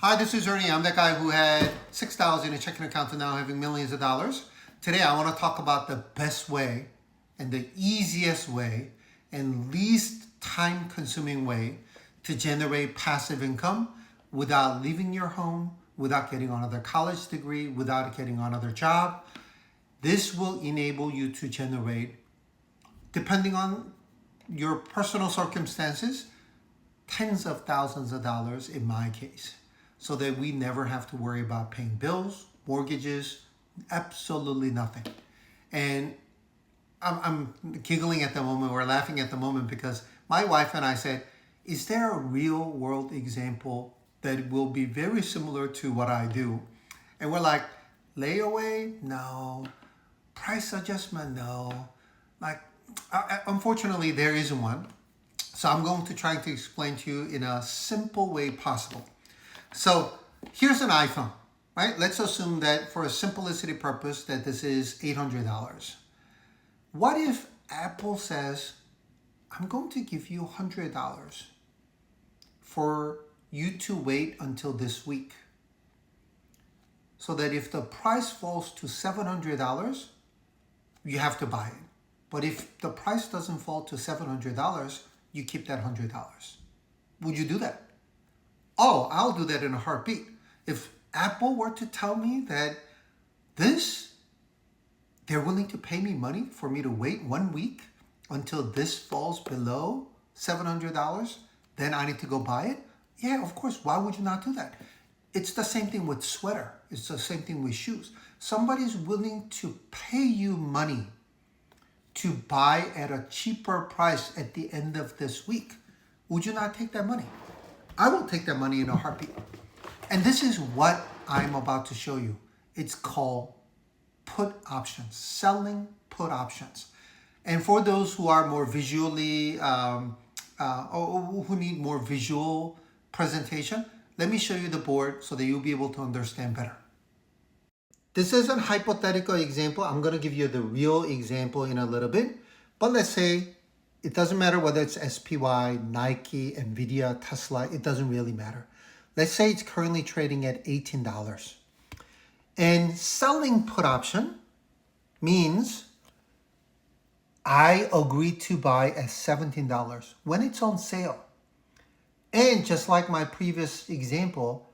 Hi, this is Ernie. I'm that guy who had $6 in a checking account to now having millions of dollars. Today, I want to talk about the best way and the easiest way and least time-consuming way to generate passive income without leaving your home, without getting another college degree, without getting another job. This will enable you to generate, depending on your personal circumstances, tens of thousands of dollars in my case, so that we never have to worry about paying bills, mortgages, absolutely nothing. And I'm giggling at the moment, or laughing at the moment, because my wife and I said, is there a real world example that will be very similar to what I do? And we're like, layaway? No. Price adjustment? No. Like, unfortunately, there isn't one. So I'm going to try to explain to you in a simple way possible. So here's an iPhone, right? Let's assume that for a simplicity purpose that this is $800. What if Apple says, I'm going to give you $100 for you to wait until this week, so that if the price falls to $700, you have to buy it. But if the price doesn't fall to $700, you keep that $100. Would you do that? Oh, I'll do that in a heartbeat. If Apple were to tell me that they're willing to pay me money for me to wait 1 week until this falls below $700, then I need to go buy it? Yeah, of course. Why would you not do that? It's the same thing with sweater. It's the same thing with shoes. Somebody's willing to pay you money to buy at a cheaper price at the end of this week. Would you not take that money? I will take that money in a heartbeat. And this is what I'm about to show you. It's called put options, selling put options. And for those who are more visually, or who need more visual presentation, let me show you the board so that you'll be able to understand better. This is a hypothetical example. I'm going to give you the real example in a little bit. But let's say it doesn't matter whether it's SPY, Nike, Nvidia, Tesla. It doesn't really matter. Let's say it's currently trading at $18. And selling put option means I agree to buy at $17 when it's on sale. And just like my previous example,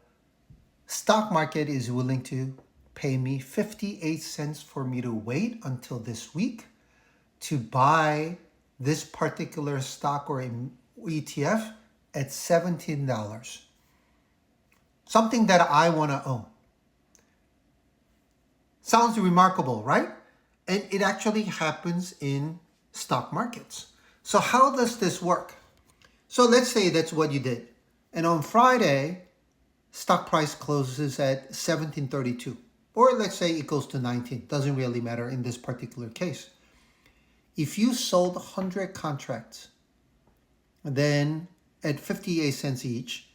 stock market is willing to pay me 58 cents for me to wait until this week to buy this particular stock or ETF at $17. Something that I want to own. Sounds remarkable, right? And it actually happens in stock markets. So how does this work? So let's say that's what you did. And on Friday, stock price closes at 17.32. Or let's say it goes to 19. Doesn't really matter in this particular case. If you sold 100 contracts, then at 58 cents each,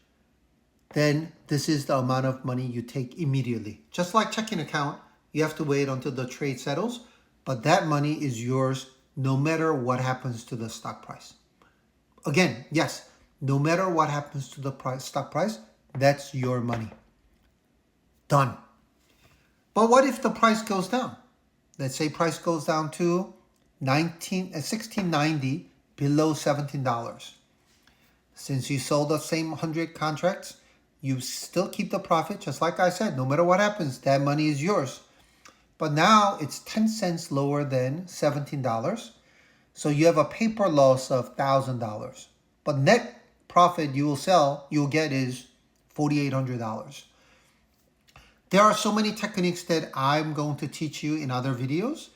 then this is the amount of money you take immediately. Just like checking account, you have to wait until the trade settles, but that money is yours no matter what happens to the stock price. Again, yes, no matter what happens to the stock price, that's your money. Done. But what if the price goes down? Let's say price goes down to $16.90, below $17. Since you sold the same 100 contracts, you still keep the profit. Just like I said, no matter what happens, that money is yours. But now it's 10 cents lower than $17. So you have a paper loss of $1,000. But net profit you'll get is $4,800. There are so many techniques that I'm going to teach you in other videos.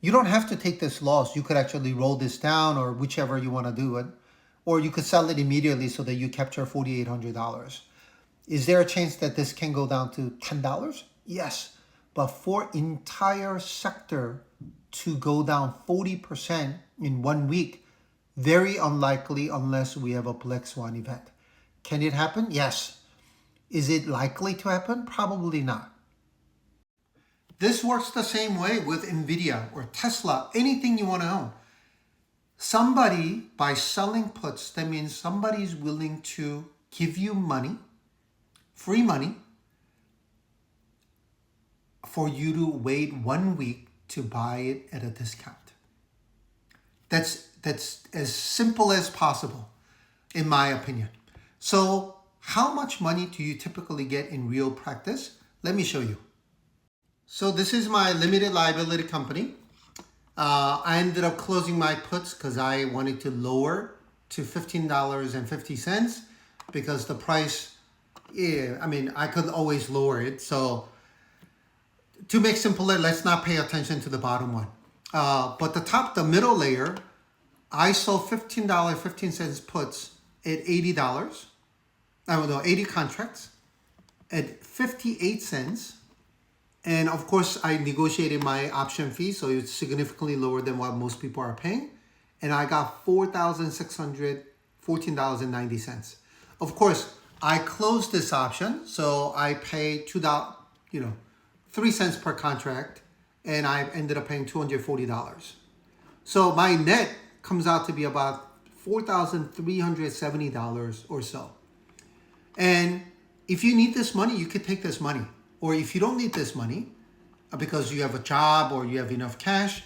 You don't have to take this loss. You could actually roll this down, or whichever you want to do it. Or you could sell it immediately so that you capture $4,800. Is there a chance that this can go down to $10? Yes. But for entire sector to go down 40% in 1 week, very unlikely unless we have a black swan event. Can it happen? Yes. Is it likely to happen? Probably not. This works the same way with Nvidia or Tesla, anything you want to own. Somebody, by selling puts, that means somebody is willing to give you money free money for you to wait 1 week to buy it at a discount. That's as simple as possible, in my opinion. So how much money do you typically get in real practice? Let me show you. So this is my limited liability company. I ended up closing my puts because I wanted to lower to $15.50 because the price, I could always lower it. So to make simpler, let's not pay attention to the bottom one. But the middle layer, I sold $15.15 puts at $80. 80 contracts at 58 cents. And of course, I negotiated my option fee, so it's significantly lower than what most people are paying. And I got $4,614.90. Of course, I closed this option, so I paid $3 cents per contract, and I ended up paying $240. So my net comes out to be about $4,370 or so. And if you need this money, you could take this money. Or if you don't need this money because you have a job or you have enough cash,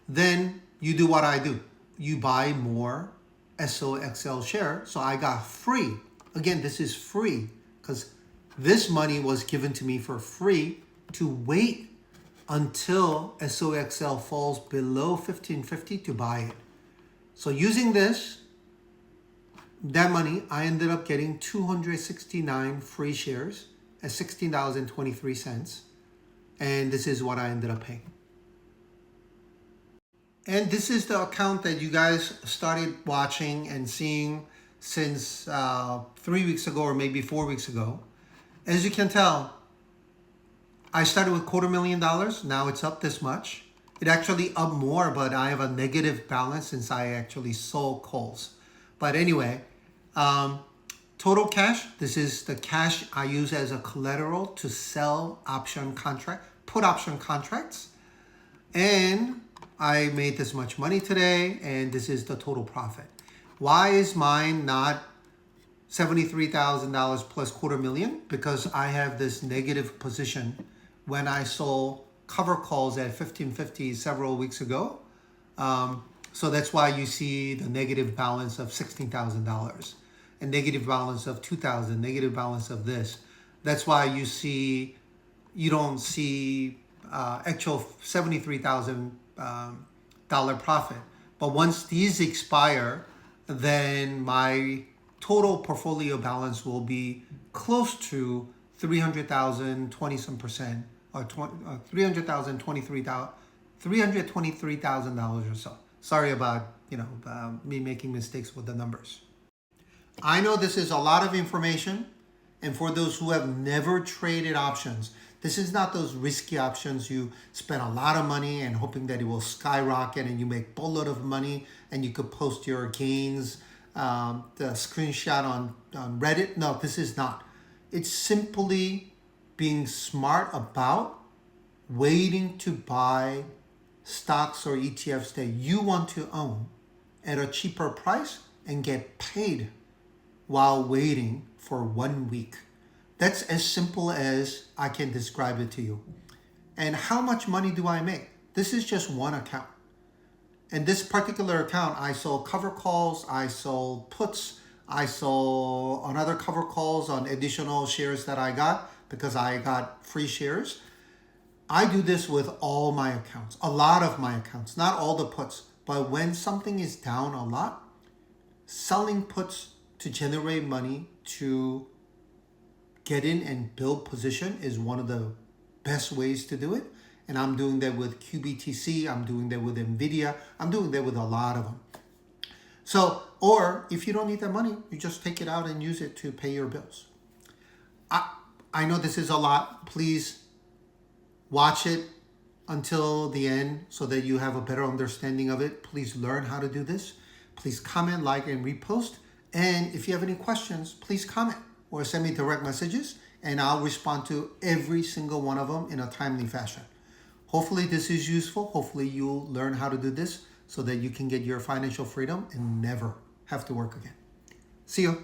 then you do what I do. You buy more SOXL share. So I got free. Again, this is free because this money was given to me for free to wait until SOXL falls below 1550 to buy it. So using that money, I ended up getting 269 free shares at $16.23. And this is what I ended up paying. And this is the account that you guys started watching and seeing since 3 weeks ago or maybe 4 weeks ago. As you can tell, I started with $250,000. Now it's up this much. It actually up more, but I have a negative balance since I actually sold calls. But anyway, total cash. This is the cash I use as a collateral to sell put option contracts. And I made this much money today, and this is the total profit. Why is mine not $73,000 plus $250,000? Because I have this negative position when I sold cover calls at 1550 several weeks ago. So that's why you see the negative balance of $16,000, a negative balance of $2,000, negative balance of this. That's why you don't see actual $73,000 profit. But once these expire, then my total portfolio balance will be close to 300,000, 20 some percent, or 300,000, $323,000 or so. Sorry about me making mistakes with the numbers. I know this is a lot of information, and for those who have never traded options, this is not those risky options you spend a lot of money and hoping that it will skyrocket and you make a boatload of money and you could post your gains, the screenshot on Reddit. No, this is not. It's simply being smart about waiting to buy stocks or ETFs that you want to own at a cheaper price and get paid while waiting for 1 week. That's as simple as I can describe it to you. And how much money do I make? This is just one account. In this particular account, I sold cover calls, I sold puts, I sold another cover calls on additional shares that I got because I got free shares. I do this with all my accounts, a lot of my accounts, not all the puts. But when something is down a lot, selling puts to generate money to get in and build position is one of the best ways to do it. And I'm doing that with QBTC. I'm doing that with NVIDIA. I'm doing that with a lot of them. So, or if you don't need that money, you just take it out and use it to pay your bills. I know this is a lot. Please watch it until the end so that you have a better understanding of it. Please learn how to do this. Please comment, like, and repost. And if you have any questions, please comment or send me direct messages, and I'll respond to every single one of them in a timely fashion. Hopefully this is useful. Hopefully you'll learn how to do this so that you can get your financial freedom and never have to work again. See you.